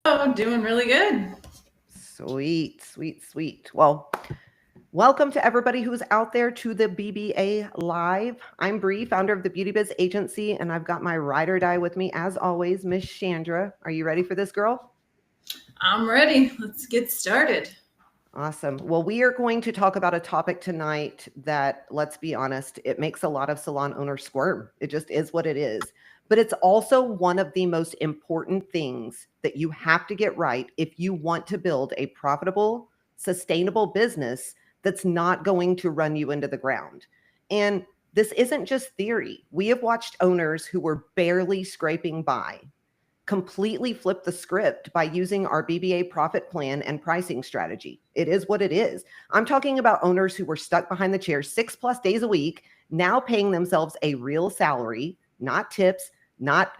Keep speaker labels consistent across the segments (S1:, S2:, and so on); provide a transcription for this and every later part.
S1: Oh, doing really good.
S2: Sweet, sweet, sweet. Well, welcome to everybody who's out there to the BBA Live. I'm Bree, founder of the Beauty Biz Agency, and I've got my ride or die with me, as always, Miss Chandra. Are you ready for this, girl?
S1: I'm ready. Let's get started.
S2: Awesome. Well, we are going to talk about a topic tonight that, let's be honest, it makes a lot of salon owners squirm. It just is what it is. But it's also one of the most important things that you have to get right if you want to build a profitable, sustainable business that's not going to run you into the ground. And this isn't just theory. We have watched owners who were barely scraping by completely flip the script by using our BBA profit plan and pricing strategy. It is what it is. I'm talking about owners who were stuck behind the chair 6+ days a week, now paying themselves a real salary, not tips, not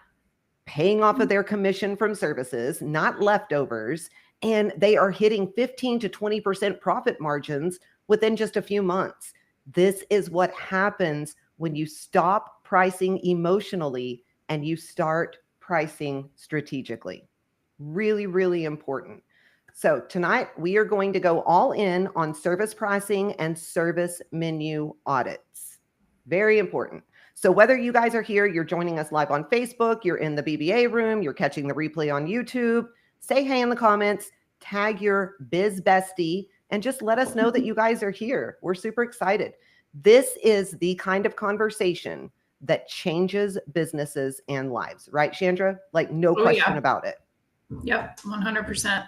S2: paying off of their commission from services, not leftovers, and they are hitting 15 to 20% profit margins within just a few months. This is what happens when you stop pricing emotionally and you start pricing strategically. Really, really important. So tonight we are going to go all in on service pricing and service menu audits. Very important. So whether you guys are here, you're joining us live on Facebook, you're in the BBA room, you're catching the replay on YouTube, say hey in the comments, tag your biz bestie, and just let us know that you guys are here. We're super excited. This is the kind of conversation that changes businesses and lives, right, Chandra? Like, no
S1: Oh,
S2: question
S1: yeah.
S2: about it.
S1: Yep, 100%.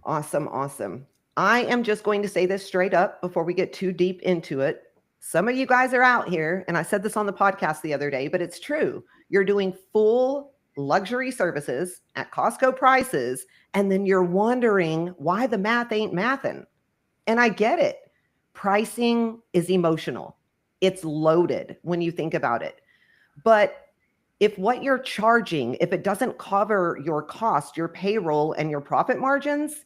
S2: Awesome, awesome. I am just going to say this straight up before we get too deep into it. Some of you guys are out here, and I said this on the podcast the other day, but it's true. You're doing full luxury services at Costco prices, and then you're wondering why the math ain't mathin'. And I get it. Pricing is emotional. It's loaded when you think about it. But if what you're charging, if it doesn't cover your cost, your payroll, and your profit margins,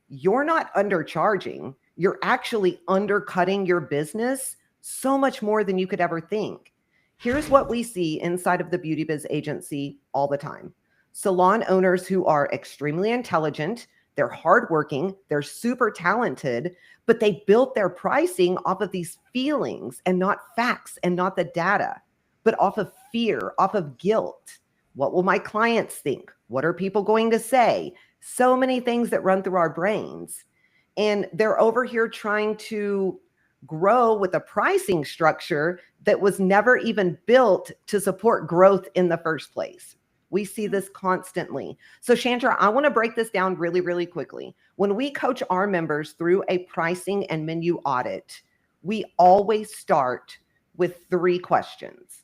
S2: you're not undercharging. You're actually undercutting your business so much more than you could ever think. Here's what we see inside of the Beauty Biz Agency all the time. Salon owners who are extremely intelligent, they're hardworking, they're super talented, but they built their pricing off of these feelings and not facts and not the data, but off of fear, off of guilt. What will my clients think? What are people going to say? So many things that run through our brains. And they're over here trying to grow with a pricing structure that was never even built to support growth in the first place. We see this constantly. So, Chandra, I want to break this down really, really quickly. When we coach our members through a pricing and menu audit, we always start with 3 questions.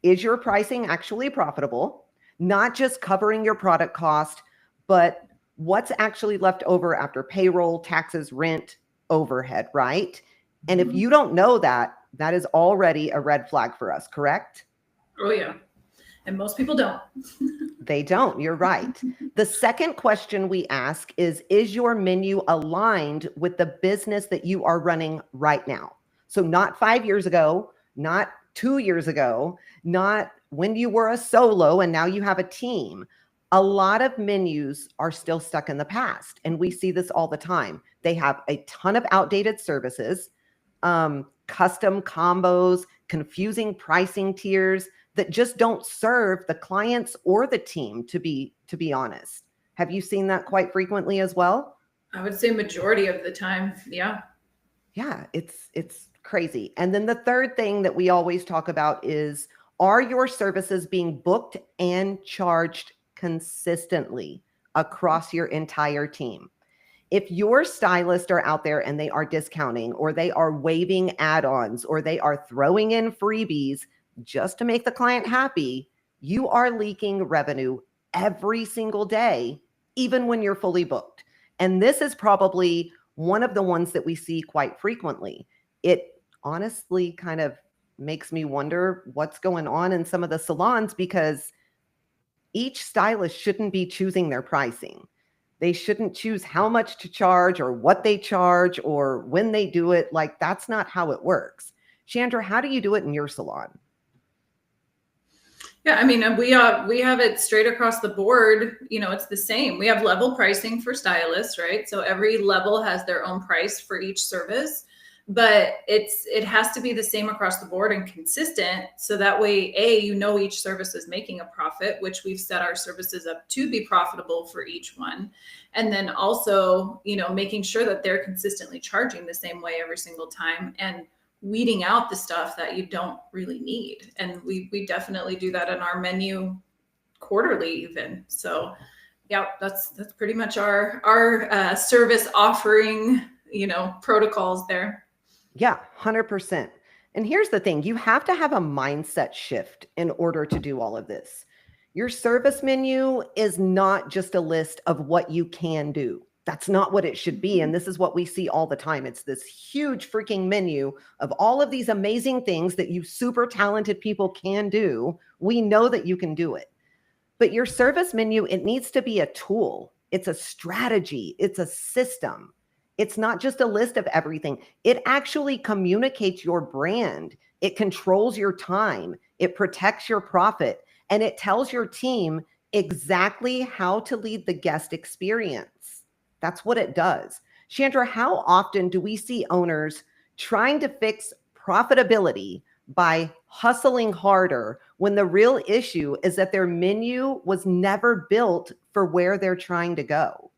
S2: Is your pricing actually profitable? Not just covering your product cost, but what's actually left over after payroll, taxes, rent, overhead, right? And if you don't know that, that is already a red flag for us, correct?
S1: Oh, yeah. And most people don't.
S2: They don't. You're right. The second question we ask is your menu aligned with the business that you are running right now? So not 5 years ago, not 2 years ago, not when you were a solo and now you have a team. A lot of menus are still stuck in the past. And we see this all the time. They have a ton of outdated services, custom combos, confusing pricing tiers that just don't serve the clients or the team, to be honest. Have you seen that quite frequently as well?
S1: I would say majority of the time. Yeah.
S2: Yeah, it's crazy. And then the third thing that we always talk about is, are your services being booked and charged consistently across your entire team? If your stylists are out there and they are discounting, or they are waiving add-ons, or they are throwing in freebies just to make the client happy, you are leaking revenue every single day, even when you're fully booked. And this is probably one of the ones that we see quite frequently. It honestly kind of makes me wonder what's going on in some of the salons, because each stylist shouldn't be choosing their pricing. They shouldn't choose how much to charge or what they charge or when they do it. Like, that's not how it works. Chandra, how do you do it in your salon?
S1: Yeah, I mean, we have it straight across the board. You know, it's the same. We have level pricing for stylists, right? So every level has their own price for each service, but it has to be the same across the board and consistent. So that way, you know, each service is making a profit, which we've set our services up to be profitable for each one, and then also, you know, making sure that they're consistently charging the same way every single time, and weeding out the stuff that you don't really need. And we definitely do that in our menu quarterly even. So yeah, that's pretty much our service offering, you know, protocols there.
S2: Yeah, 100%. And here's the thing, you have to have a mindset shift in order to do all of this. Your service menu is not just a list of what you can do. That's not what it should be. And this is what we see all the time. It's this huge freaking menu of all of these amazing things that you super talented people can do. We know that you can do it. But your service menu, it needs to be a tool. It's a strategy. It's a system. It's not just a list of everything. It actually communicates your brand. It controls your time. It protects your profit. And it tells your team exactly how to lead the guest experience. That's what it does. Chandra, how often do we see owners trying to fix profitability by hustling harder when the real issue is that their menu was never built for where they're trying to go?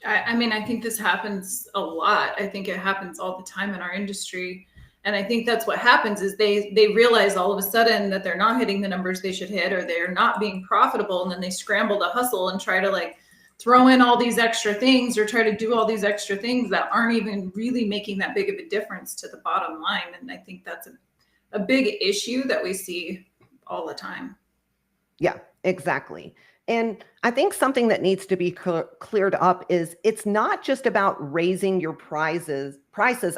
S1: I mean, I think this happens a lot. I think it happens all the time in our industry. And I think that's what happens is they realize all of a sudden that they're not hitting the numbers they should hit, or they're not being profitable. And then they scramble to hustle and try to like throw in all these extra things, or try to do all these extra things that aren't even really making that big of a difference to the bottom line. And I think that's a big issue that we see all the time.
S2: Yeah, exactly. And I think something that needs to be cleared up is it's not just about raising your prices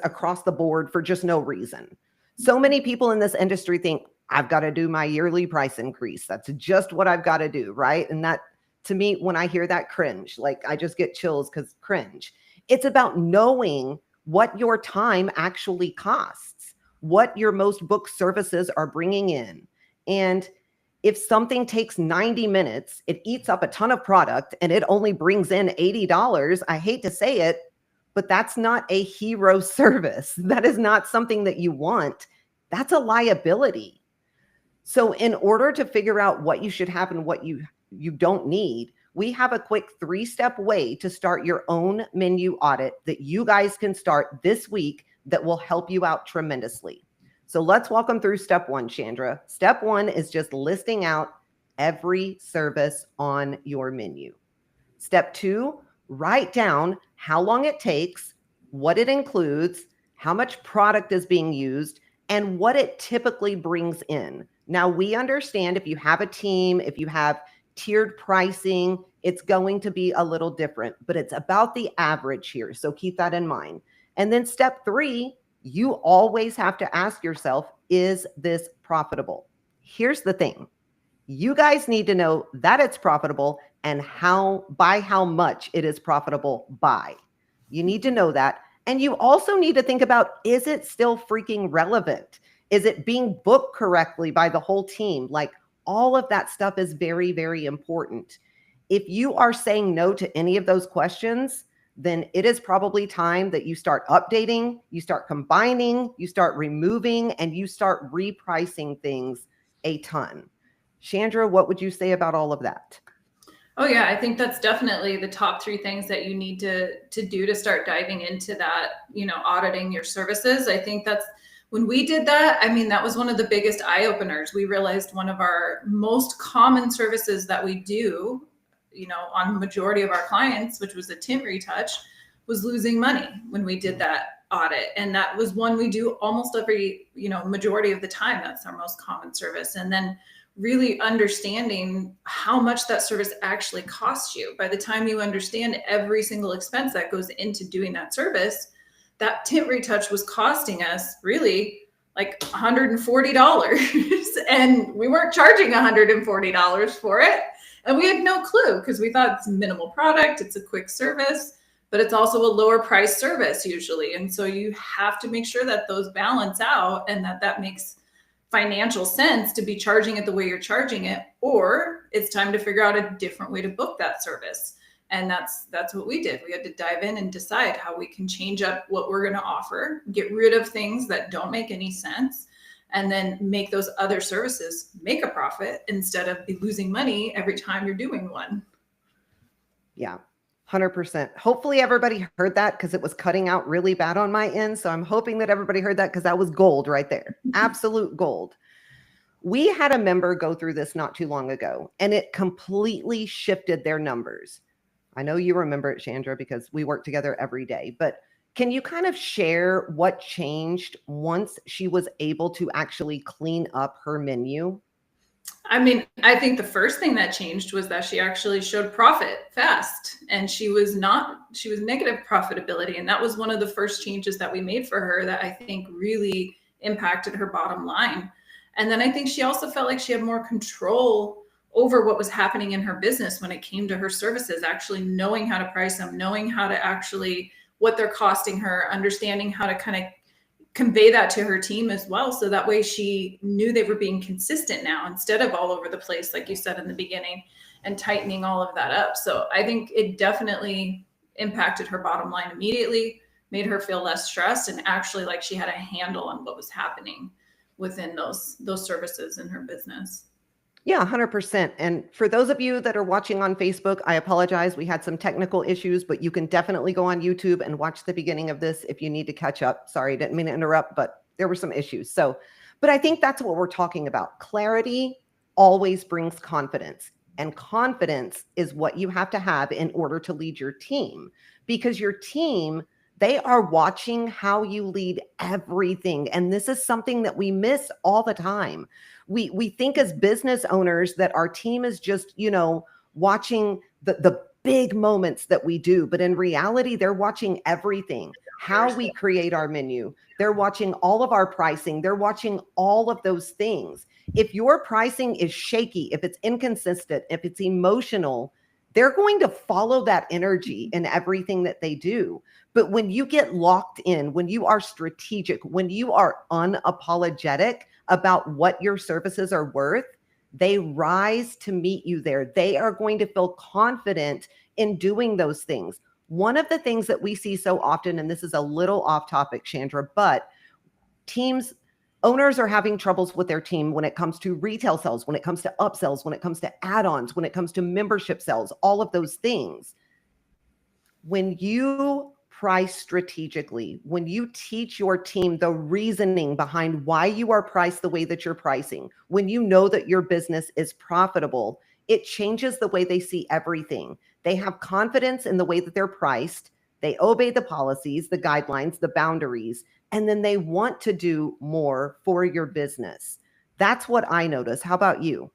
S2: across the board for just no reason. So many people in this industry think I've got to do my yearly price increase. That's just what I've got to do, right? And that, to me, when I hear that, cringe, like I just get chills because cringe. It's about knowing what your time actually costs, what your most booked services are bringing in. And if something takes 90 minutes, it eats up a ton of product and it only brings in $80, I hate to say it, but that's not a hero service. That is not something that you want. That's a liability. So in order to figure out what you should have and what you don't need, we have a quick 3-step way to start your own menu audit that you guys can start this week that will help you out tremendously. So let's walk them through step 1, Chandra. Step 1 is just listing out every service on your menu. Step 2, write down how long it takes, what it includes, how much product is being used, and what it typically brings in. Now, we understand if you have a team, if you have tiered pricing, it's going to be a little different, but it's about the average here. So keep that in mind. And then step 3, you always have to ask yourself, is this profitable? Here's the thing. You guys need to know that it's profitable and by how much it is profitable by. You need to know that. And you also need to think about, is it still freaking relevant? Is it being booked correctly by the whole team? Like, all of that stuff is very, very important. If you are saying no to any of those questions, then it is probably time that you start updating, you start combining, you start removing, and you start repricing things a ton. Chandra, what would you say about all of that?
S1: Oh yeah, I think that's definitely the top 3 things that you need to do to start diving into that, you know, auditing your services. I think that's when we did that, I mean, that was one of the biggest eye openers. We realized one of our most common services that we do, you know, on majority of our clients, which was a tint retouch, was losing money when we did that audit. And that was one we do almost every, you know, majority of the time. That's our most common service. And then really understanding how much that service actually costs you. By the time you understand every single expense that goes into doing that service, that tint retouch was costing us really like $140 and we weren't charging $140 for it. And we had no clue because we thought it's minimal product, it's a quick service, but it's also a lower price service usually. And so you have to make sure that those balance out and that makes financial sense to be charging it the way you're charging it, or it's time to figure out a different way to book that service. And that's what we did. We had to dive in and decide how we can change up what we're going to offer, get rid of things that don't make any sense, and then make those other services make a profit instead of be losing money every time you're doing one.
S2: Yeah. 100%. Hopefully everybody heard that, because it was cutting out really bad on my end. So I'm hoping that everybody heard that, because that was gold right there. Absolute gold. We had a member go through this not too long ago, and it completely shifted their numbers. I know you remember it, Chandra, because we work together every day, but can you kind of share what changed once she was able to actually clean up her menu?
S1: I mean, I think the first thing that changed was that she actually showed profit fast, and she was negative profitability. And that was one of the first changes that we made for her that I think really impacted her bottom line. And then I think she also felt like she had more control over what was happening in her business when it came to her services, actually knowing how to price them, knowing how to actually what they're costing her, understanding how to kind of convey that to her team as well. So that way she knew they were being consistent now instead of all over the place, like you said in the beginning, and tightening all of that up. So I think it definitely impacted her bottom line immediately, made her feel less stressed, and actually like she had a handle on what was happening within those services in her business.
S2: Yeah, 100%. And for those of you that are watching on Facebook, I apologize. We had some technical issues, but you can definitely go on YouTube and watch the beginning of this if you need to catch up. Sorry, didn't mean to interrupt, but there were some issues. But I think that's what we're talking about. Clarity always brings confidence. And confidence is what you have to have in order to lead your team, because your team, they are watching how you lead everything. And this is something that we miss all the time. We think as business owners that our team is just, watching the big moments that we do. But in reality, they're watching everything, how we create our menu. They're watching all of our pricing. They're watching all of those things. If your pricing is shaky, if it's inconsistent, if it's emotional, they're going to follow that energy in everything that they do. But when you get locked in, when you are strategic, when you are unapologetic about what your services are worth, they rise to meet you there. They are going to feel confident in doing those things. One of the things that we see so often, and this is a little off topic, Chandra, but owners are having troubles with their team when it comes to retail sales, when it comes to upsells, when it comes to add-ons, when it comes to membership sales, all of those things. When you price strategically, when you teach your team the reasoning behind why you are priced the way that you're pricing, when you know that your business is profitable, it changes the way they see everything. They have confidence in the way that they're priced. They obey the policies, the guidelines, the boundaries, and then they want to do more for your business. That's what I notice. How about you?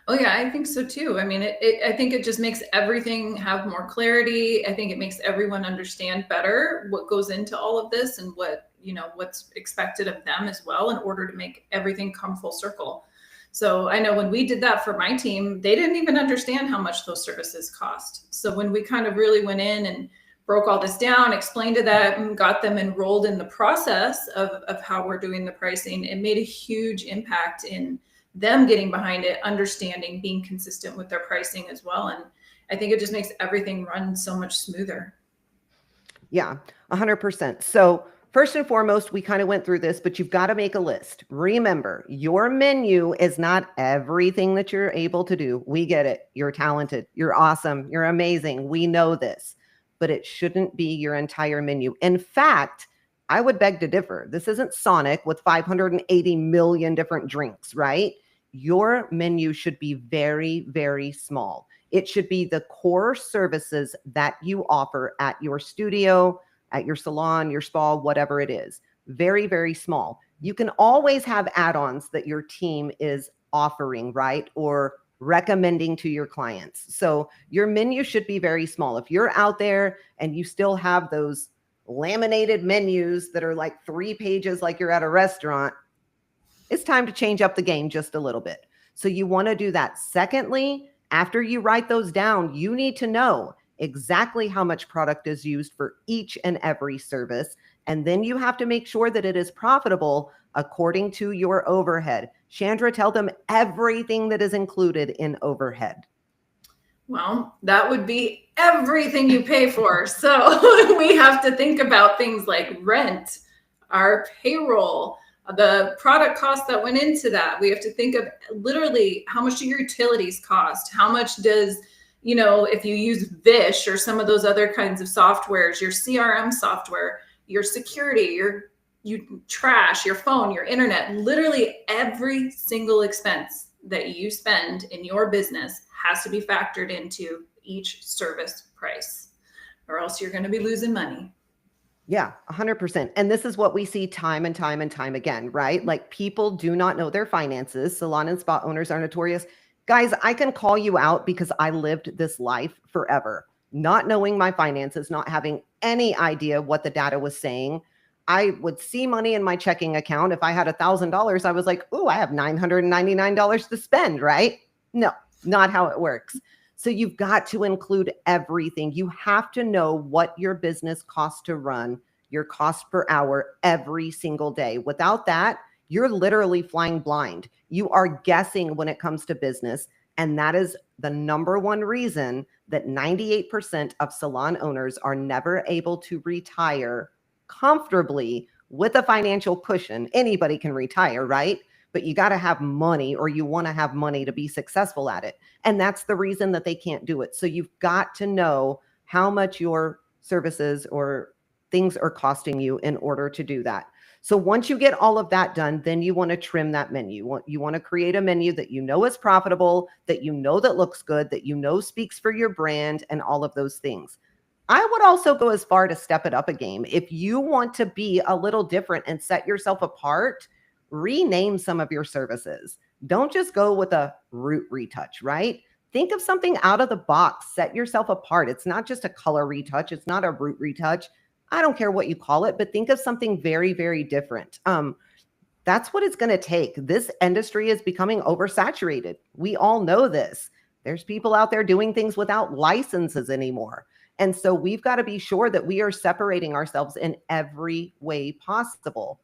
S1: Oh yeah, I think so too. I mean, I think it just makes everything have more clarity. I think it makes everyone understand better what goes into all of this and what's expected of them as well, in order to make everything come full circle. So I know when we did that for my team, they didn't even understand how much those services cost. So when we kind of really went in and broke all this down, explained to them, got them enrolled in the process of how we're doing the pricing, it made a huge impact in them getting behind it, understanding, being consistent with their pricing as well. And I think it just makes everything run so much smoother.
S2: Yeah, 100%. So first and foremost, we kind of went through this, but you've got to make a list. Remember, your menu is not everything that you're able to do. We get it. You're talented. You're awesome. You're amazing. We know this, but it shouldn't be your entire menu. In fact, I would beg to differ. This isn't Sonic with 580 million different drinks, right? Your menu should be very, very small. It should be the core services that you offer at your studio, at your salon, your spa, whatever it is. Very, very small. You can always have add-ons that your team is offering, right? Or recommending to your clients. So your menu should be very small. If you're out there and you still have those laminated menus that are like 3 pages, like you're at a restaurant, it's time to change up the game just a little bit. So you want to do that. Secondly, after you write those down, you need to know exactly how much product is used for each and every service. And then you have to make sure that it is profitable according to your overhead. Chandra, tell them everything that is included in overhead.
S1: Well, that would be everything you pay for. So we have to think about things like rent, our payroll, the product costs that went into that. We have to think of literally how much do your utilities cost? How much does, if you use Vish or some of those other kinds of softwares, your CRM software, your security, you trash, your phone, your internet, literally every single expense that you spend in your business has to be factored into each service price, or else you're going to be losing money.
S2: Yeah, 100%. And this is what we see time and time and time again, right? Like people do not know their finances. Salon and spa owners are notorious. Guys, I can call you out because I lived this life forever, not knowing my finances, not having any idea what the data was saying. I would see money in my checking account. If I had $1,000, I was like, oh, I have $999 to spend, right? No, not how it works. So you've got to include everything. You have to know what your business costs to run, your cost per hour every single day. Without that, you're literally flying blind. You are guessing when it comes to business. And that is the number one reason that 98% of salon owners are never able to retire comfortably with a financial cushion. Anybody can retire, right? But you got to have money, or you want to have money to be successful at it. And that's the reason that they can't do it. So you've got to know how much your services or things are costing you in order to do that. So once you get all of that done, then you want to trim that menu. You want to create a menu that you know is profitable, that you know that looks good, that you know speaks for your brand, and all of those things. I would also go as far to step it up a game. If you want to be a little different and set yourself apart, rename some of your services. Don't just go with a root retouch, right? Think of something out of the box. Set yourself apart. It's not just a color retouch. It's not a root retouch. I don't care what you call it, but think of something very, very different. That's what it's going to take. This industry is becoming oversaturated. We all know this. There's people out there doing things without licenses anymore. And so we've got to be sure that we are separating ourselves in every way possible.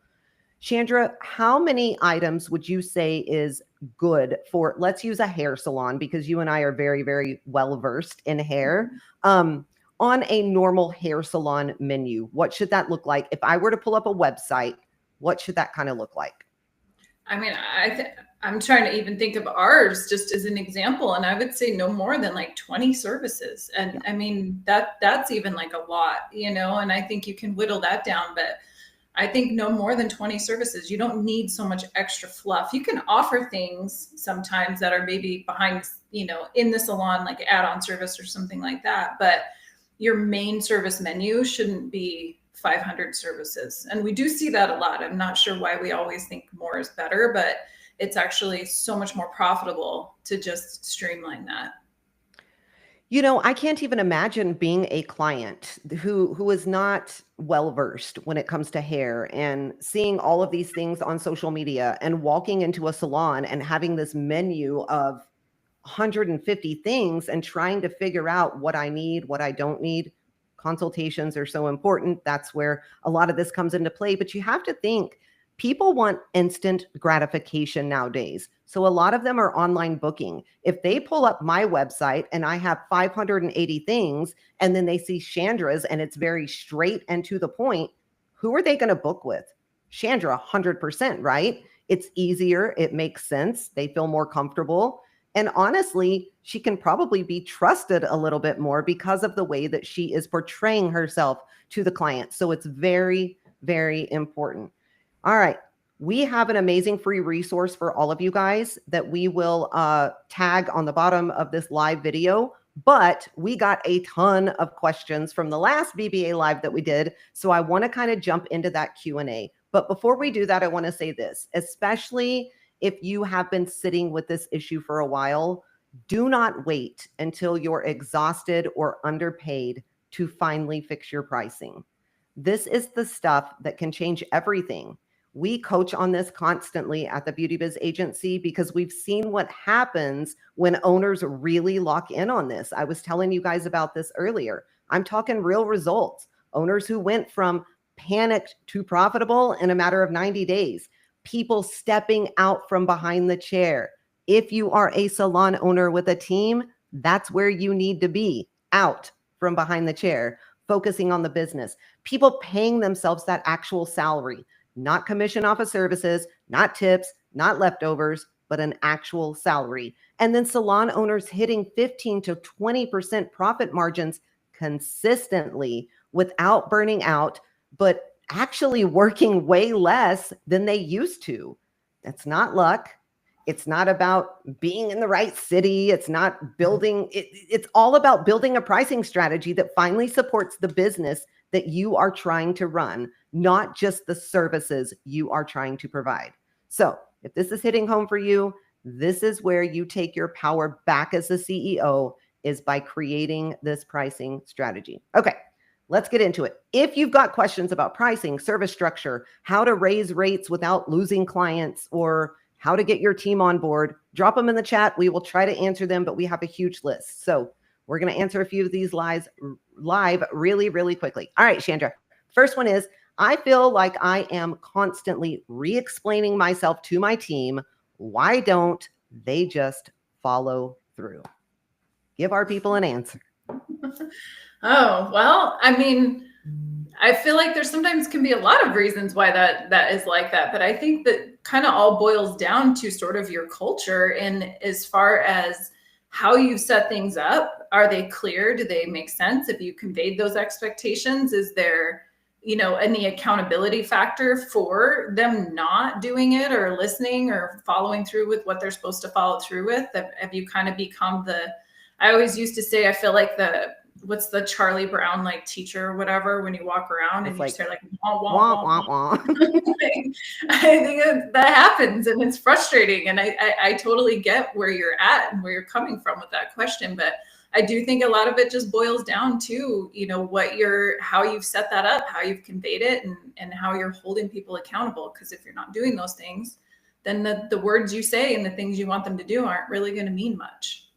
S2: Chandra, how many items would you say is good for, let's use a hair salon, because you and I are very, very well versed in hair. On a normal hair salon menu, what should that look like? If I were to pull up a website, what should that kind of look like?
S1: I mean, I'm trying to even think of ours just as an example, and I would say no more than like 20 services. And I mean, that's even like a lot, and I think you can whittle that down, but I think no more than 20 services. You don't need so much extra fluff. You can offer things sometimes that are maybe behind, in the salon, like add-on service or something like that. But your main service menu shouldn't be 500 services. And we do see that a lot. I'm not sure why we always think more is better, but it's actually so much more profitable to just streamline that.
S2: I can't even imagine being a client who is not well-versed when it comes to hair and seeing all of these things on social media and walking into a salon and having this menu of 150 things and trying to figure out what I need, what I don't need. Consultations are so important. That's where a lot of this comes into play. But you have to think, people want instant gratification nowadays. So a lot of them are online booking. If they pull up my website and I have 580 things, and then they see Chandra's and it's very straight and to the point, who are they going to book with? Chandra, 100%, right? It's easier. It makes sense. They feel more comfortable. And honestly, she can probably be trusted a little bit more because of the way that she is portraying herself to the client. So it's very, very important. All right. We have an amazing free resource for all of you guys that we will tag on the bottom of this live video. But we got a ton of questions from the last BBA live that we did. So I want to kind of jump into that Q&A. But before we do that, I want to say this, especially if you have been sitting with this issue for a while, do not wait until you're exhausted or underpaid to finally fix your pricing. This is the stuff that can change everything. We coach on this constantly at the Beauty Biz Agency because we've seen what happens when owners really lock in on this. I was telling you guys about this earlier. I'm talking real results. Owners who went from panicked to profitable in a matter of 90 days. people stepping out from behind the chair. If you are a salon owner with a team, that's where you need to be, out from behind the chair, focusing on the business. People paying themselves that actual salary, not commission off of services, not tips, not leftovers, but an actual salary. And then salon owners hitting 15 to 20% profit margins consistently without burning out, but actually working way less than they used to. That's not luck. It's not about being in the right city. It's not building, it's all about building a pricing strategy that finally supports the business that you are trying to run, not just the services you are trying to provide. So if this is hitting home for you, this is where you take your power back as the CEO, is by creating this pricing strategy. Okay, let's get into it. If you've got questions about pricing, service structure, how to raise rates without losing clients, or how to get your team on board, drop them in the chat. We will try to answer them, but we have a huge list. So we're going to answer a few of these live really, really quickly. All right, Chandra. First one is, I feel like I am constantly re-explaining myself to my team. Why don't they just follow through? Give our people an answer.
S1: Oh, well, I mean, I feel like there sometimes can be a lot of reasons why that is like that, but I think that kind of all boils down to sort of your culture, and as far as how you set things up. Are they clear? Do they make sense? If you conveyed those expectations, is there, any accountability factor for them not doing it or listening or following through with what they're supposed to follow through with? Have you kind of become I always used to say, I feel like what's the Charlie Brown like teacher or whatever, when you walk around and you just hear like wah, wah, wah, wah. I think that happens, and it's frustrating. And I totally get where you're at and where you're coming from with that question. But I do think a lot of it just boils down to, how you've set that up, how you've conveyed it, and how you're holding people accountable. Because if you're not doing those things, then the words you say and the things you want them to do aren't really going to mean much.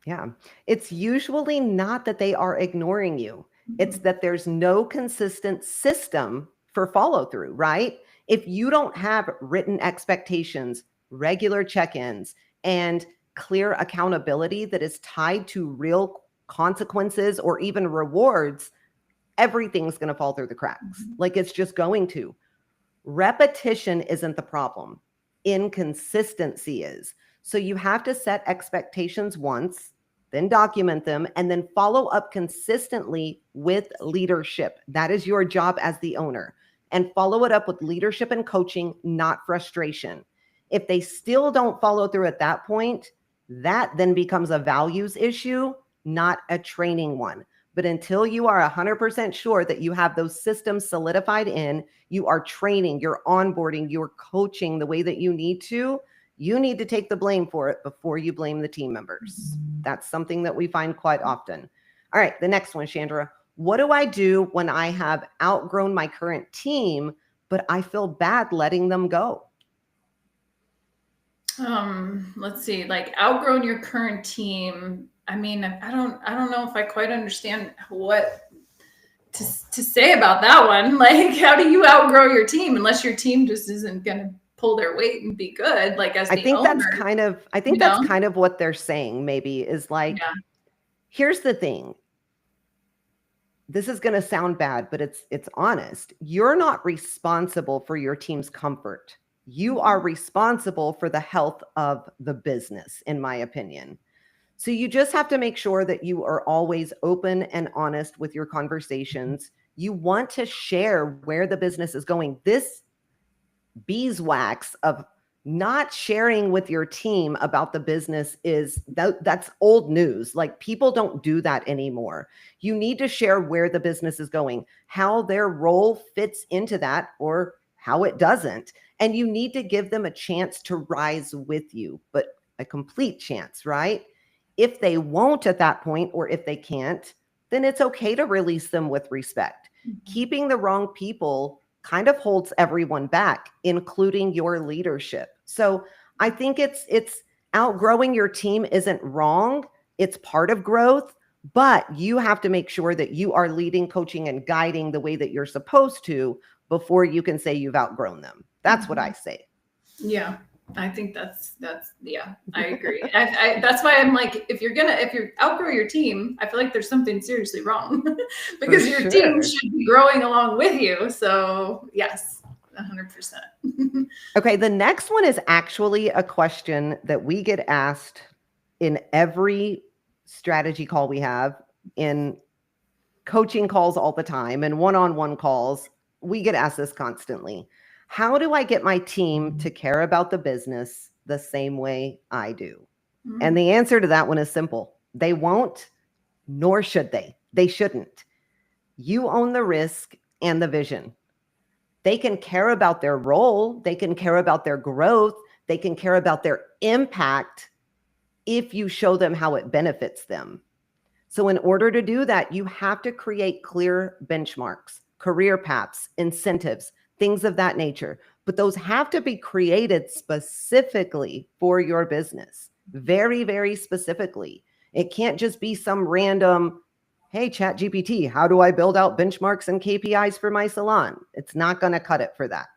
S2: Yeah. It's usually not that they are ignoring you. It's that there's no consistent system for follow through, right? If you don't have written expectations, regular check-ins, and clear accountability that is tied to real consequences or even rewards, everything's going to fall through the cracks. Like it's just going to. Repetition isn't the problem. Inconsistency is. So you have to set expectations once, then document them, and then follow up consistently with leadership. That is your job as the owner. And follow it up with leadership and coaching, not frustration. If they still don't follow through at that point, that then becomes a values issue, not a training one. But until you are 100% sure that you have those systems solidified in, you are training, you're onboarding, you're coaching the way that you need to take the blame for it before you blame the team members. That's something that we find quite often. All right, the next one, Chandra. What do I do when I have outgrown my current team, but I feel bad letting them go?
S1: Let's see, like outgrown your current team. I mean, I don't know if I quite understand what to say about that one. Like, how do you outgrow your team unless your team just isn't going to pull their weight and be good? Like, as the owner,
S2: that's kind of what they're saying, maybe, is like, here's the thing. This is going to sound bad, but it's honest. You're not responsible for your team's comfort. You are responsible for the health of the business, in my opinion. So you just have to make sure that you are always open and honest with your conversations. You want to share where the business is going. This beeswax of not sharing with your team about the business that's old news. Like, people don't do that anymore. You need to share where the business is going, how their role fits into that, or how it doesn't. And you need to give them a chance to rise with you, but a complete chance, right? If they won't at that point, or if they can't, then it's okay to release them with respect. Keeping the wrong people kind of holds everyone back, including your leadership. So I think it's outgrowing your team isn't wrong. It's part of growth, but you have to make sure that you are leading, coaching, and guiding the way that you're supposed to before you can say you've outgrown them. That's what I say.
S1: Yeah. I think that's yeah, I agree. That's why I'm like, if you outgrow your team, I feel like there's something seriously wrong because your team should be growing along with you. So yes, 100%.
S2: Okay, the next one is actually a question that we get asked in every strategy call we have, in coaching calls all the time, and one-on-one calls. We get asked this constantly. How do I get my team to care about the business the same way I do? And the answer to that one is simple. They won't, nor should they. They shouldn't. You own the risk and the vision. They can care about their role. They can care about their growth. They can care about their impact if you show them how it benefits them. So in order to do that, you have to create clear benchmarks, career paths, incentives, things of that nature. But those have to be created specifically for your business, very, very specifically. It can't just be some random, hey, ChatGPT, how do I build out benchmarks and KPIs for my salon? It's not going to cut it for that.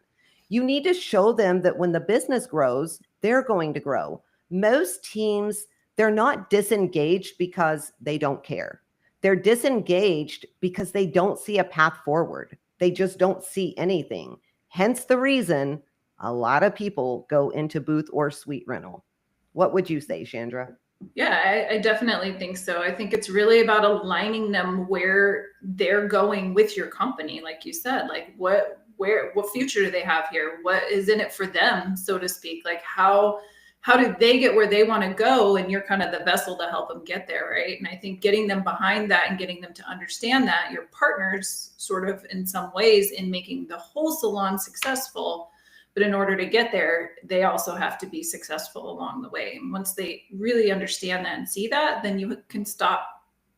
S2: You need to show them that when the business grows, they're going to grow. Most teams, they're not disengaged because they don't care. They're disengaged because they don't see a path forward. They just don't see anything. Hence the reason a lot of people go into booth or suite rental. What would you say, Chandra?
S1: Yeah, I definitely think so. I think it's really about aligning them where they're going with your company. Like you said, like what future do they have here? What is in it for them, so to speak? Like how do they get where they want to go? And you're kind of the vessel to help them get there, right? And I think getting them behind that and getting them to understand that your partners sort of in some ways in making the whole salon successful. But in order to get there, they also have to be successful along the way. And once they really understand that and see that, then you can stop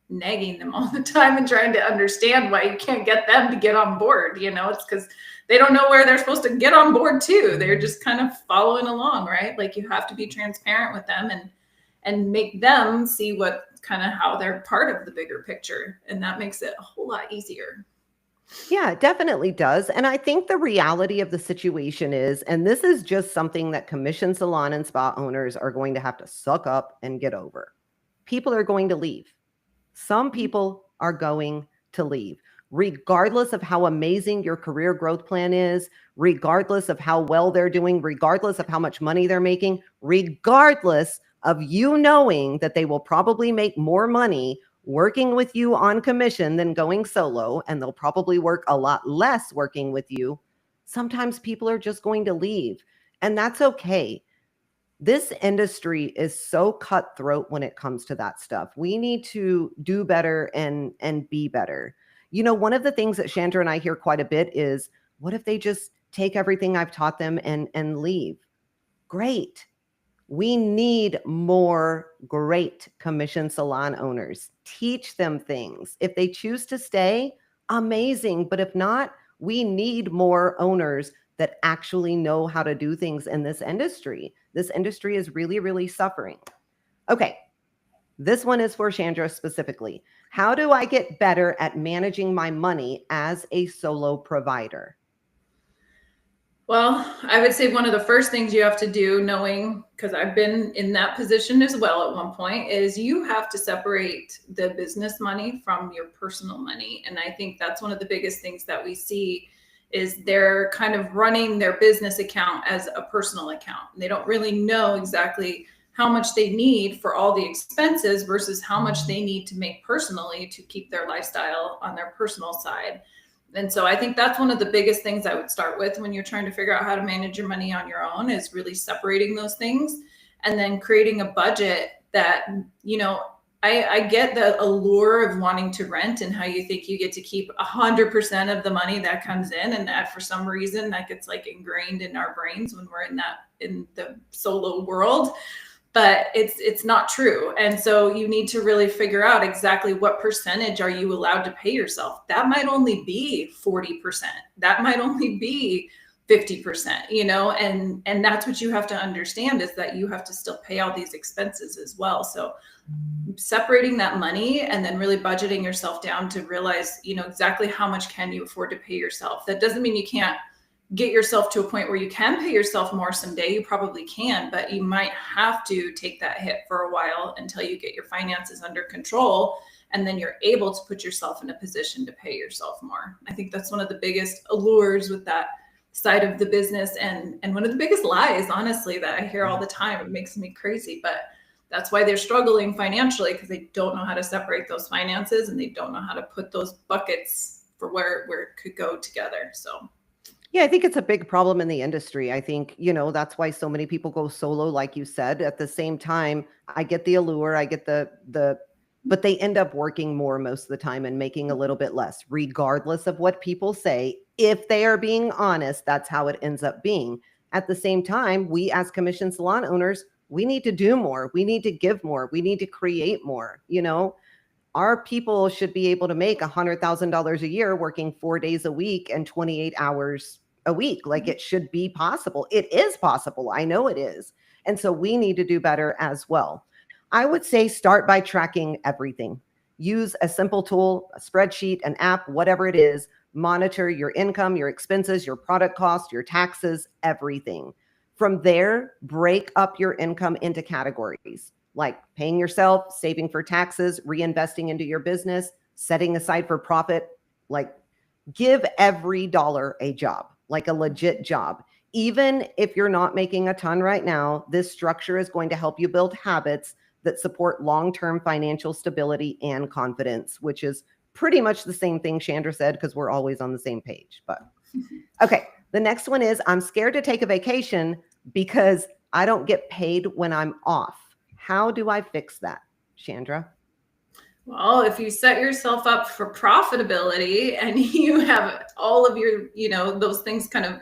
S1: nagging them all the time and trying to understand why you can't get them to get on board. You know, it's because they don't know where they're supposed to get on board too. They're just kind of following along, right? Like you have to be transparent with them and make them see what kind of how they're part of the bigger picture. And that makes it a whole lot easier.
S2: Yeah, it definitely does. And I think the reality of the situation is, and this is just something that commission salon and spa owners are going to have to suck up and get over. People are going to leave. Some people are going to leave, regardless of how amazing your career growth plan is, regardless of how well they're doing, regardless of how much money they're making, regardless of you knowing that they will probably make more money working with you on commission than going solo, and they'll probably work a lot less working with you. Sometimes people are just going to leave, and that's okay. This industry is so cutthroat when it comes to that stuff. We need to do better and be better. You know, one of the things that Chandra and I hear quite a bit is, what if they just take everything I've taught them and leave? Great. We need more great commission salon owners. Teach them things. If they choose to stay, amazing. But if not, we need more owners that actually know how to do things in this industry. This industry is really, really suffering. Okay, this one is for Chandra specifically. How do I get better at managing my money as a solo provider?
S1: Well, I would say one of the first things you have to do, knowing, because I've been in that position as well at one point, is you have to separate the business money from your personal money. And I think that's one of the biggest things that we see is they're kind of running their business account as a personal account. They don't really know exactly how much they need for all the expenses versus how much they need to make personally to keep their lifestyle on their personal side. And so I think that's one of the biggest things I would start with when you're trying to figure out how to manage your money on your own, is really separating those things and then creating a budget that, you know, I get the allure of wanting to rent and how you think you get to keep 100% of the money that comes in, and that for some reason that gets like ingrained in our brains when we're in the solo world. But it's not true. And so you need to really figure out exactly what percentage are you allowed to pay yourself. That might only be 40%. That might only be 50%, you know, and that's what you have to understand, is that you have to still pay all these expenses as well. So separating that money and then really budgeting yourself down to realize, you know, exactly how much can you afford to pay yourself. That doesn't mean you can't get yourself to a point where you can pay yourself more someday. You probably can, but you might have to take that hit for a while until you get your finances under control. And then you're able to put yourself in a position to pay yourself more. I think that's one of the biggest allures with that side of the business, and one of the biggest lies, honestly, that I hear all the time. It makes me crazy, but that's why they're struggling financially, because they don't know how to separate those finances, and they don't know how to put those buckets for where it could go together. So
S2: yeah, I think it's a big problem in the industry. I think, that's why so many people go solo, like you said. At the same time, I get the allure, I get but they end up working more most of the time and making a little bit less, regardless of what people say. If they are being honest, that's how it ends up being. At the same time, we as commission salon owners, we need to do more. We need to give more. We need to create more. Our people should be able to make $100,000 a year working 4 days a week and 28 hours a week. Like, it should be possible. It is possible. I know it is. And so we need to do better as well. I would say start by tracking everything. Use a simple tool, a spreadsheet, an app, whatever it is. Monitor your income, your expenses, your product cost, your taxes, everything. From there, break up your income into categories like paying yourself, saving for taxes, reinvesting into your business, setting aside for profit. Like, give every dollar a job, like a legit job. Even if you're not making a ton right now, this structure is going to help you build habits that support long-term financial stability and confidence, which is pretty much the same thing Chandra said, because we're always on the same page. But okay, the next one is, I'm scared to take a vacation because I don't get paid when I'm off. How do I fix that, Chandra?
S1: Well, if you set yourself up for profitability and you have all of your, those things kind of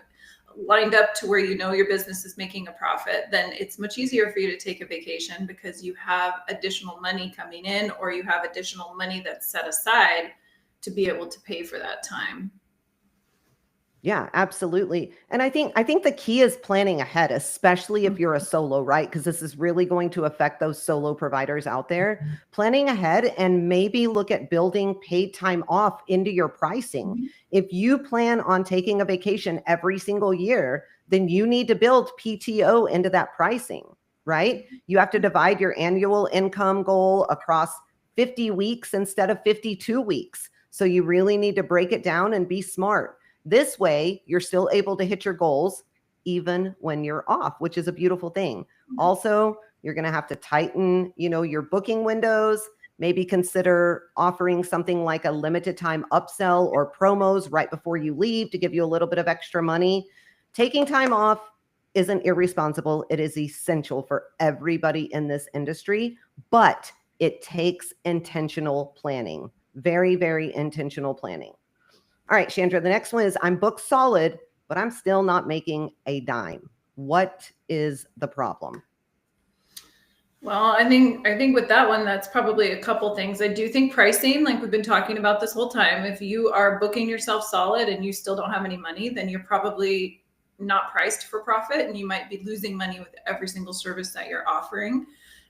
S1: lined up to where your business is making a profit, then it's much easier for you to take a vacation, because you have additional money coming in, or you have additional money that's set aside to be able to pay for that time.
S2: Yeah, absolutely. And I think the key is planning ahead, especially if you're a solo, right? Because this is really going to affect those solo providers out there. Planning ahead, and maybe look at building paid time off into your pricing. If you plan on taking a vacation every single year, then you need to build PTO into that pricing, right? You have to divide your annual income goal across 50 weeks instead of 52 weeks. So you really need to break it down and be smart. This way, you're still able to hit your goals even when you're off, which is a beautiful thing. Also, you're going to have to tighten, your booking windows. Maybe consider offering something like a limited time upsell or promos right before you leave to give you a little bit of extra money. Taking time off isn't irresponsible. It is essential for everybody in this industry, but it takes intentional planning. Very, very intentional planning. All right, Chandra, the next one is, I'm booked solid, but I'm still not making a dime. What is the problem?
S1: Well, I think with that one, that's probably a couple things. I do think pricing, like we've been talking about this whole time, if you are booking yourself solid and you still don't have any money, then you're probably not priced for profit, and you might be losing money with every single service that you're offering.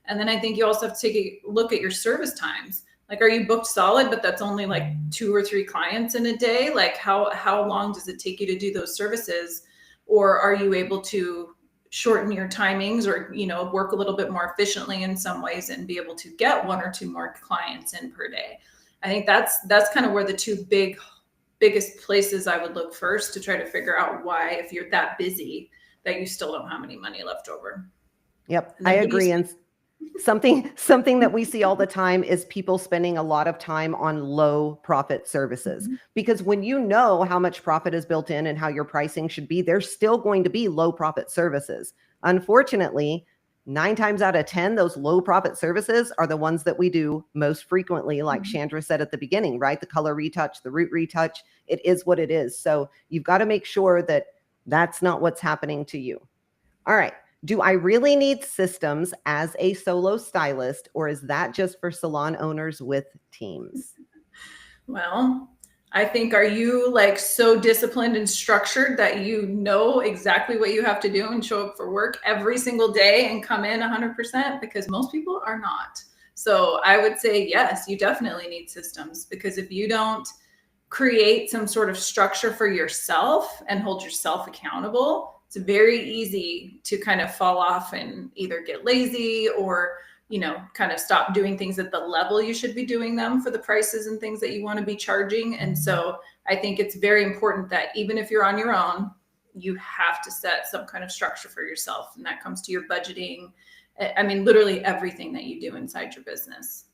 S1: And then I think you also have to take a look at your service times. Like, are you booked solid, but that's only like 2 or 3 clients in a day? Like, how long does it take you to do those services? Or are you able to shorten your timings, or, work a little bit more efficiently in some ways and be able to get 1 or 2 more clients in per day? I think that's kind of where the two biggest places I would look first, to try to figure out why, if you're that busy, that you still don't have any money left over.
S2: Yep, I agree. And something that we see all the time is people spending a lot of time on low profit services, because when you know how much profit is built in and how your pricing should be, there's still going to be low profit services. Unfortunately, 9 times out of 10, those low profit services are the ones that we do most frequently. Like Chandra said at the beginning, right? The color retouch, the root retouch, it is what it is. So you've got to make sure that that's not what's happening to you. All right. Do I really need systems as a solo stylist, or is that just for salon owners with teams?
S1: Well, I think, are you like so disciplined and structured that you know exactly what you have to do and show up for work every single day and come in 100%? Because most people are not. So I would say, yes, you definitely need systems, because if you don't create some sort of structure for yourself and hold yourself accountable, it's very easy to kind of fall off and either get lazy or, kind of stop doing things at the level you should be doing them for the prices and things that you want to be charging. And so I think it's very important that even if you're on your own, you have to set some kind of structure for yourself. And that comes to your budgeting. I mean, literally everything that you do inside your business.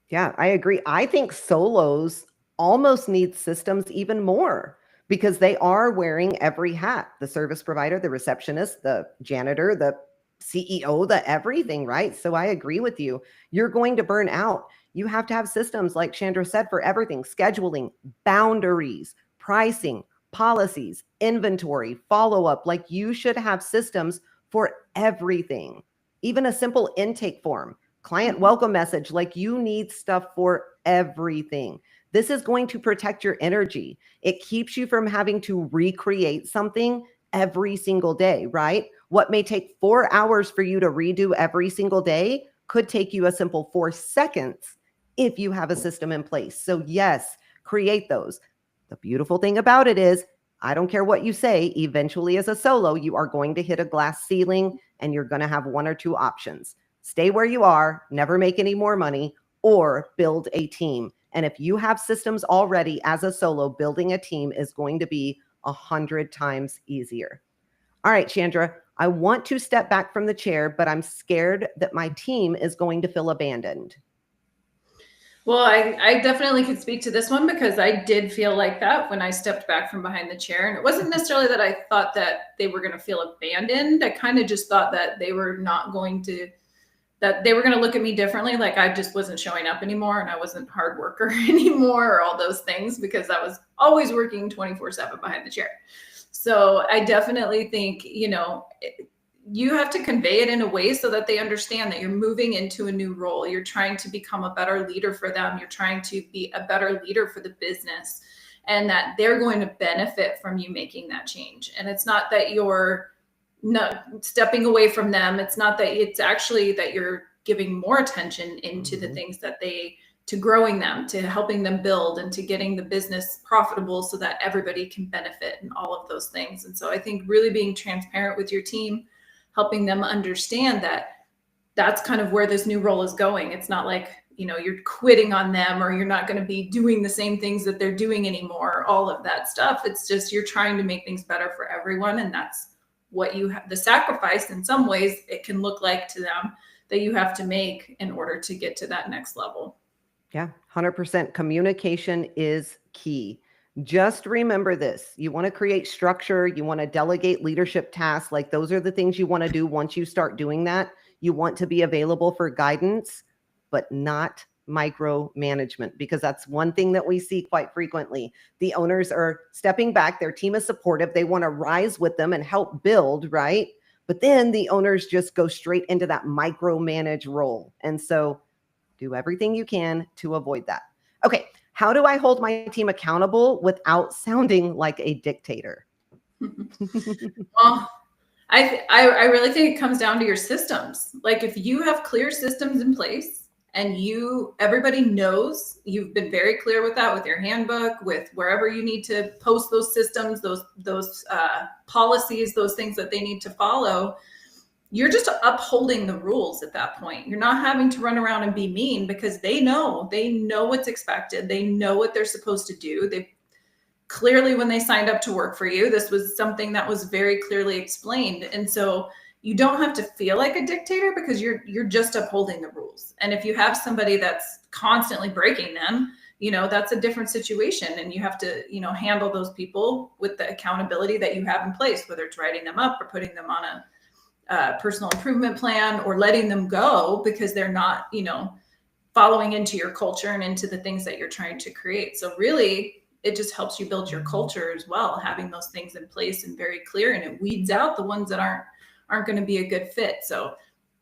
S2: Yeah, I agree. I think solos almost need systems even more because they are wearing every hat, the service provider, the receptionist, the janitor, the CEO, the everything, right? So I agree with you. You're going to burn out. You have to have systems, like Chandra said, for everything: scheduling, boundaries, pricing, policies, inventory, follow up. Like, you should have systems for everything, even a simple intake form, client welcome message. Like, you need stuff for everything. This is going to protect your energy. It keeps you from having to recreate something every single day, right? What may take 4 hours for you to redo every single day could take you a simple 4 seconds if you have a system in place. So yes, create those. The beautiful thing about it is, I don't care what you say, eventually as a solo, you are going to hit a glass ceiling and you're going to have one or two options: stay where you are, never make any more money, or build a team. And if you have systems already as a solo, building a team is going to be 100 times easier. All right, Chandra, I want to step back from the chair, but I'm scared that my team is going to feel abandoned.
S1: Well, I definitely could speak to this one because I did feel like that when I stepped back from behind the chair. And it wasn't necessarily that I thought that they were going to feel abandoned. I kind of just thought that they were not going to, that they were going to look at me differently. Like I just wasn't showing up anymore and I wasn't a hard worker anymore, or all those things, because I was always working 24/7 behind the chair. So I definitely think, you have to convey it in a way so that they understand that you're moving into a new role. You're trying to become a better leader for them. You're trying to be a better leader for the business, and that they're going to benefit from you making that change. And it's not that you're not stepping away from them. It's not that, it's actually that you're giving more attention into the things that to growing them, to helping them build, and to getting the business profitable so that everybody can benefit, and all of those things. And so I think really being transparent with your team, helping them understand that that's kind of where this new role is going. It's not like, you're quitting on them, or you're not going to be doing the same things that they're doing anymore, all of that stuff. It's just, you're trying to make things better for everyone. And that's what you have, the sacrifice in some ways it can look like to them, that you have to make in order to get to that next level.
S2: Yeah, 100%. Communication is key. Just remember this: you want to create structure, you want to delegate leadership tasks. Like, those are the things you want to do. Once you start doing that, you want to be available for guidance, but not micromanagement, because that's one thing that we see quite frequently. The owners are stepping back, their team is supportive, they want to rise with them and help build, right? But then the owners just go straight into that micromanage role. And so do everything you can to avoid that. Okay, how do I hold my team accountable without sounding like a dictator?
S1: Well, I really think it comes down to your systems. Like, if you have clear systems in place, and everybody knows, you've been very clear with that, with your handbook, with wherever you need to post those systems, those policies, those things that they need to follow, you're just upholding the rules at that point. You're not having to run around and be mean, because they know what's expected. They know what they're supposed to do. They clearly, when they signed up to work for you, this was something that was very clearly explained. And so you don't have to feel like a dictator, because you're just upholding the rules. And if you have somebody that's constantly breaking them, that's a different situation. And you have to, handle those people with the accountability that you have in place, whether it's writing them up or putting them on a personal improvement plan, or letting them go because they're not, following into your culture and into the things that you're trying to create. So really, it just helps you build your culture as well, having those things in place and very clear, and it weeds out the ones that aren't going to be a good fit. So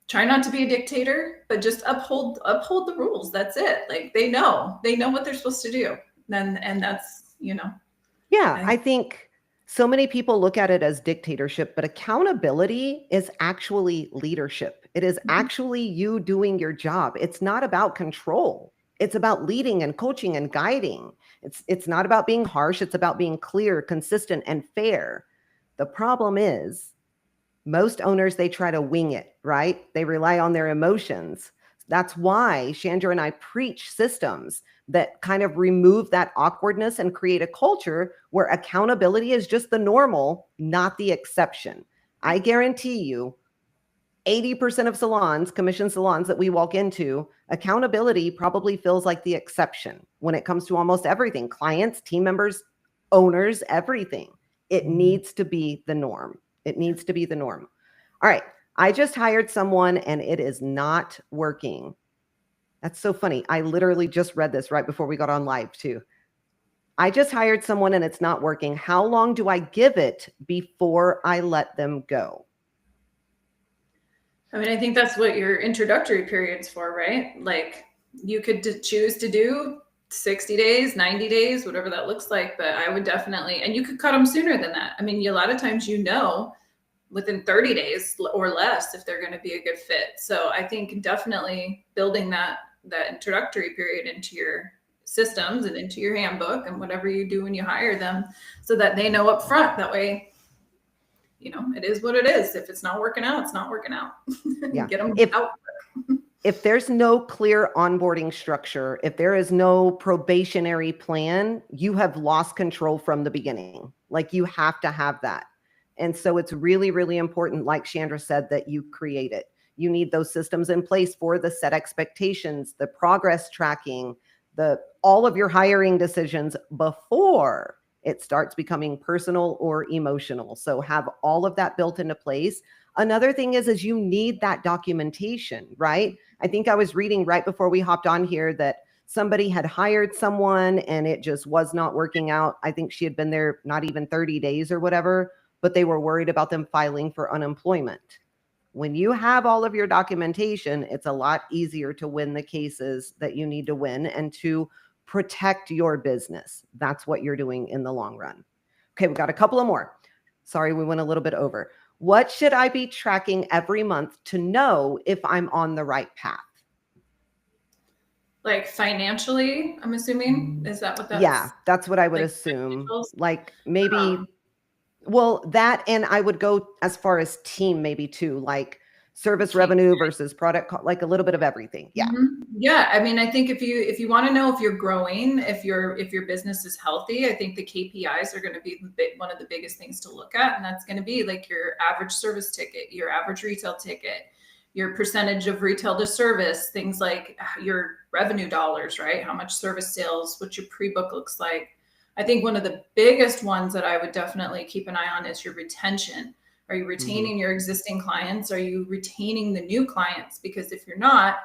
S1: try not to be a dictator, but just uphold the rules. That's it. Like, they know what they're supposed to do. And that's,
S2: Yeah, I think so many people look at it as dictatorship, but accountability is actually leadership. It is actually you doing your job. It's not about control. It's about leading and coaching and guiding. It's not about being harsh. It's about being clear, consistent, and fair. The problem is most owners, they try to wing it, right? They rely on their emotions. That's why Chandra and I preach systems that kind of remove that awkwardness and create a culture where accountability is just the normal, not the exception. I guarantee you, 80% of salons, commission salons that we walk into, accountability probably feels like the exception when it comes to almost everything: clients, team members, owners, everything. It needs to be the norm. It needs to be the norm. All right. I just hired someone and it is not working. That's so funny. I literally just read this right before we got on live too. I just hired someone and it's not working. How long do I give it before I let them go?
S1: I mean, I think that's what your introductory period's for, right? Like you could choose to do 60 days, 90 days, whatever that looks like. But I would definitely, and you could cut them sooner than that. I mean, a lot of times, within 30 days or less if they're going to be a good fit. So I think definitely building that introductory period into your systems and into your handbook and whatever you do when you hire them, so that they know up front. That way, it is what it is. If it's not working out, it's not working out.
S2: Yeah.
S1: Get them out.
S2: If there's no clear onboarding structure, if there is no probationary plan, you have lost control from the beginning. Like you have to have that. And so it's really, really important, like Chandra said, that you create it. You need those systems in place for the set expectations, the progress tracking, all of your hiring decisions before it starts becoming personal or emotional. So have all of that built into place. Another thing is you need that documentation, right? I think I was reading right before we hopped on here that somebody had hired someone and it just was not working out. I think she had been there not even 30 days or whatever, but they were worried about them filing for unemployment. When you have all of your documentation, it's a lot easier to win the cases that you need to win and to protect your business. That's what you're doing in the long run. Okay, we've got a couple of more. Sorry, we went a little bit over. What should I be tracking every month to know if I'm on the right path?
S1: Like financially, I'm assuming? Is that what that's?
S2: Yeah, that's what I would assume. Like maybe, well, that, and I would go as far as team maybe too, like service revenue versus product, like a little bit of everything. Yeah.
S1: Mm-hmm. Yeah. I mean, I think if you want to know if you're growing, if your business is healthy, I think the KPIs are going to be one of the biggest things to look at. And that's going to be like your average service ticket, your average retail ticket, your percentage of retail to service, things like your revenue dollars, right? How much service sales, what your pre-book looks like. I think one of the biggest ones that I would definitely keep an eye on is your retention. Are you retaining your existing clients? Are you retaining the new clients? Because if you're not,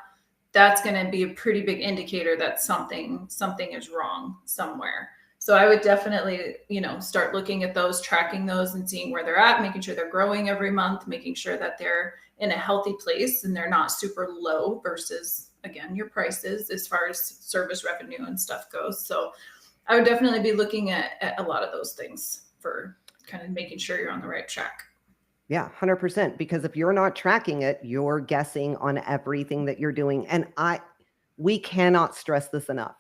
S1: that's going to be a pretty big indicator that something is wrong somewhere. So I would definitely, start looking at those, tracking those and seeing where they're at, making sure they're growing every month, making sure that they're in a healthy place and they're not super low versus, again, your prices as far as service revenue and stuff goes. So I would definitely be looking at a lot of those things for kind of making sure you're on the right track.
S2: Yeah, 100%. Because if you're not tracking it, you're guessing on everything that you're doing. And we cannot stress this enough.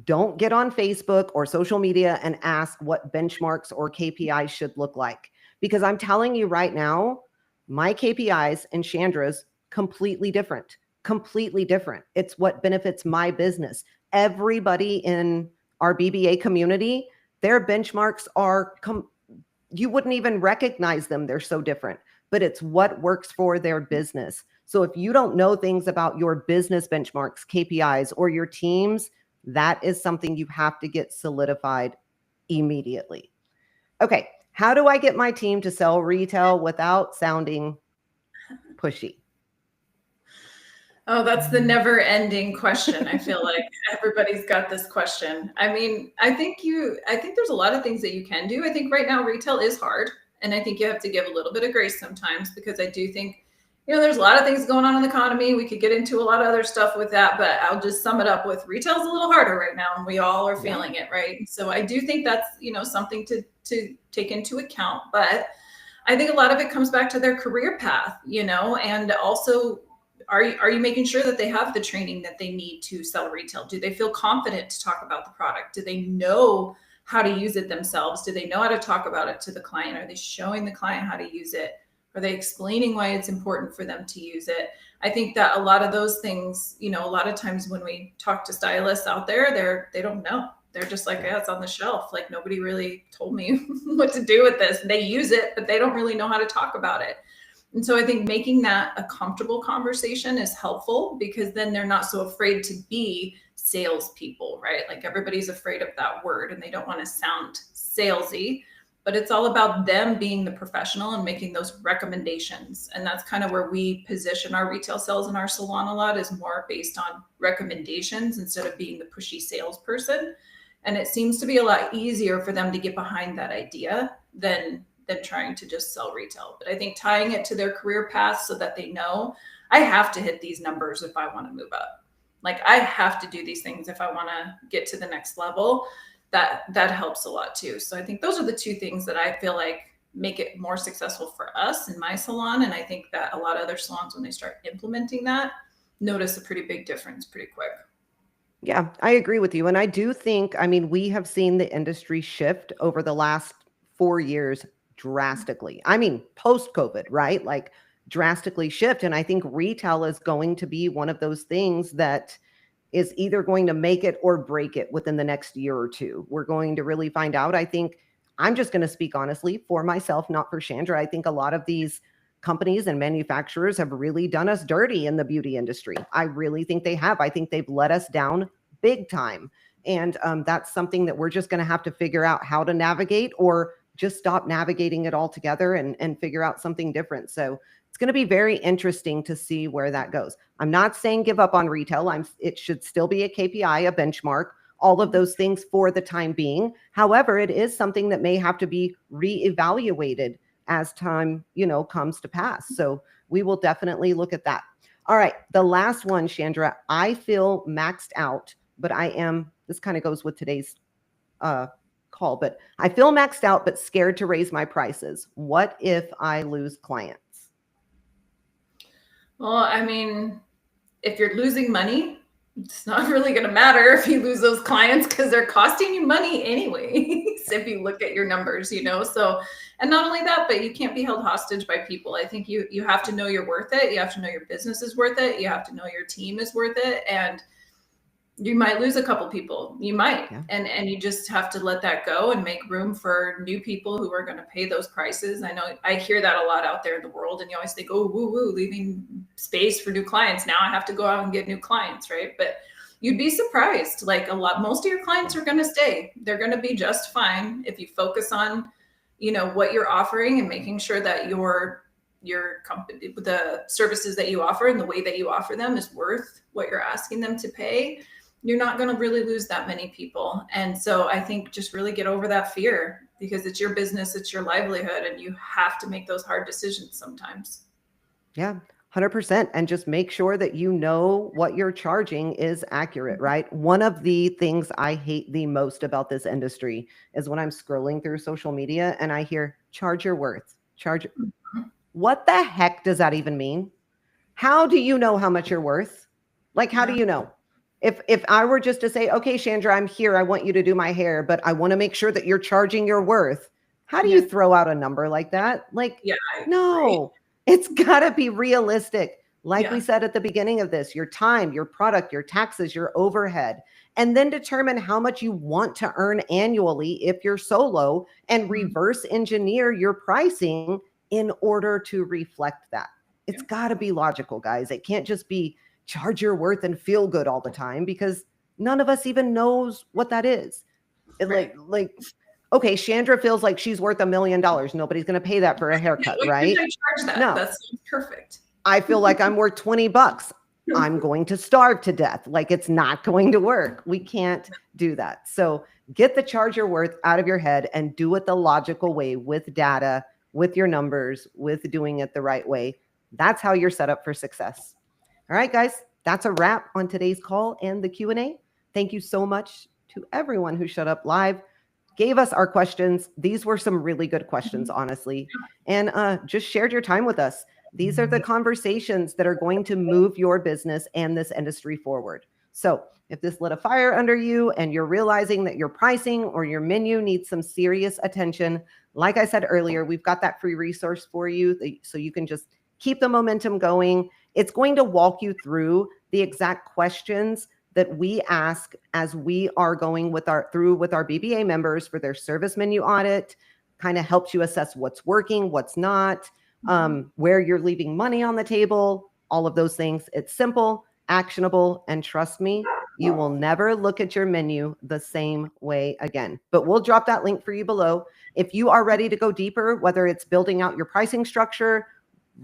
S2: Don't get on Facebook or social media and ask what benchmarks or KPIs should look like. Because I'm telling you right now, my KPIs and Chandra's completely different. Completely different. It's what benefits my business. Everybody in our BBA community, their benchmarks are you wouldn't even recognize them. They're so different, but it's what works for their business. So if you don't know things about your business benchmarks, KPIs, or your teams, that is something you have to get solidified immediately. Okay. How do I get my team to sell retail without sounding pushy?
S1: Oh, that's the never ending question. I feel like everybody's got this question. I mean, I think there's a lot of things that you can do. I think right now retail is hard. And I think you have to give a little bit of grace sometimes, because I do think, there's a lot of things going on in the economy. We could get into a lot of other stuff with that, but I'll just sum it up with retail's a little harder right now and we all are feeling it, right? So I do think that's, something to take into account. But I think a lot of it comes back to their career path, and also are you making sure that they have the training that they need to sell retail? Do they feel confident to talk about the product? Do they know how to use it themselves? Do they know how to talk about it to the client? Are they showing the client how to use it? Are they explaining why it's important for them to use it? I think that a lot of those things, a lot of times when we talk to stylists out there, they don't know. They're just like, yeah, it's on the shelf. Like nobody really told me what to do with this. They use it, but they don't really know how to talk about it. And so I think making that a comfortable conversation is helpful because then they're not so afraid to be salespeople, right? Like everybody's afraid of that word and they don't want to sound salesy, but it's all about them being the professional and making those recommendations. And that's kind of where we position our retail sales in our salon a lot, is more based on recommendations instead of being the pushy salesperson. And it seems to be a lot easier for them to get behind that idea than trying to just sell retail. But I think tying it to their career path so that they know, I have to hit these numbers if I want to move up. Like I have to do these things if I want to get to the next level. That helps a lot too. So I think those are the two things that I feel like make it more successful for us in my salon. And I think that a lot of other salons, when they start implementing that, notice a pretty big difference pretty quick.
S2: Yeah, I agree with you. And I do think, I mean, we have seen the industry shift over the last 4 years drastically. I mean, post-COVID, right? Like drastically shift. And I think retail is going to be one of those things that is either going to make it or break it within the next year or two. We're going to really find out. I think I'm just going to speak honestly for myself, not for Chandra. I think a lot of these companies and manufacturers have really done us dirty in the beauty industry. I really think they have. I think they've let us down big time. And that's something that we're just going to have to figure out how to navigate, or just stop navigating it altogether and figure out something different. So it's going to be very interesting to see where that goes. I'm not saying give up on retail. It should still be a KPI, a benchmark, all of those things for the time being. However, it is something that may have to be reevaluated as time, comes to pass. So we will definitely look at that. All right. The last one, Chandra, I feel maxed out, but this kind of goes with today's call, but I feel maxed out, but scared to raise my prices. What if I lose clients?
S1: Well, I mean, if you're losing money, it's not really going to matter if you lose those clients because they're costing you money anyways, if you look at your numbers, So, and not only that, but you can't be held hostage by people. I think you have to know you're worth it. You have to know your business is worth it. You have to know your team is worth it. And you might lose a couple people. You might. Yeah. And you just have to let that go and make room for new people who are going to pay those prices. I know I hear that a lot out there in the world, and you always think, oh, woo, leaving space for new clients. Now I have to go out and get new clients, right? But you'd be surprised. Like most of your clients are going to stay. They're going to be just fine if you focus on, what you're offering and making sure that your company, the services that you offer and the way that you offer them is worth what you're asking them to pay. You're not going to really lose that many people. And so I think just really get over that fear, because it's your business, it's your livelihood, and you have to make those hard decisions sometimes.
S2: Yeah, 100%. And just make sure that what you're charging is accurate, right? One of the things I hate the most about this industry is when I'm scrolling through social media and I hear charge your worth, What the heck does that even mean? How do you know how much you're worth? Like, how do you know? If I were just to say, okay, Chandra, I'm here, I want you to do my hair, but I want to make sure that you're charging your worth. How do you throw out a number like that? Like, no, it's gotta be realistic. Like we said at the beginning of this, your time, your product, your taxes, your overhead, and then determine how much you want to earn annually if you're solo, and reverse engineer your pricing in order to reflect that. It's gotta be logical, guys. It can't just be charge your worth and feel good all the time, because none of us even knows what that is. Okay, Chandra feels like she's worth $1 million. Nobody's going to pay that for a haircut, right?
S1: I charge that.
S2: No,
S1: that's perfect.
S2: I feel like I'm worth $20. I'm going to starve to death. Like, it's not going to work. We can't do that. So get the charge your worth out of your head and do it the logical way, with data, with your numbers, with doing it the right way. That's how you're set up for success. All right, guys, that's a wrap on today's call and the Q&A. Thank you so much to everyone who showed up live, gave us our questions. These were some really good questions, honestly, and just shared your time with us. These are the conversations that are going to move your business and this industry forward. So if this lit a fire under you and you're realizing that your pricing or your menu needs some serious attention, like I said earlier, we've got that free resource for you so you can just keep the momentum going. It's going to walk you through the exact questions that we ask as we are going with our BBA members for their service menu audit. Kind of helps you assess what's working, what's not, where you're leaving money on the table, all of those things. It's simple, actionable, and trust me, you will never look at your menu the same way again. But we'll drop that link for you below. If you are ready to go deeper, whether it's building out your pricing structure,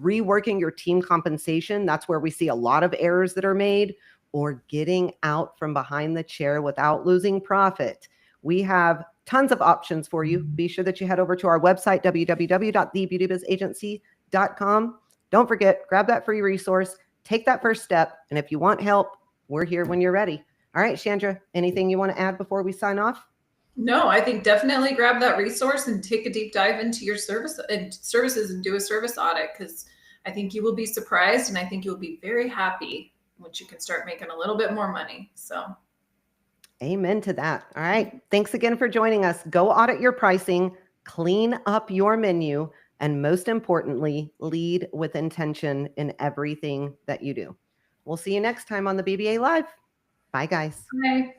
S2: reworking your team compensation, that's where we see a lot of errors that are made, or getting out from behind the chair without losing profit, we have tons of options for you. Be sure that you head over to our website, www.thebeautybizagency.com. Don't forget, grab that free resource, take that first step. And if you want help, we're here when you're ready. All right, Chandra, anything you want to add before we sign off?
S1: No, I think definitely grab that resource and take a deep dive into your services and do a service audit, because I think you will be surprised, and I think you'll be very happy once you can start making a little bit more money. So
S2: amen to that. All right. Thanks again for joining us. Go audit your pricing, clean up your menu, and most importantly, lead with intention in everything that you do. We'll see you next time on the BBA Live. Bye, guys.
S1: bye.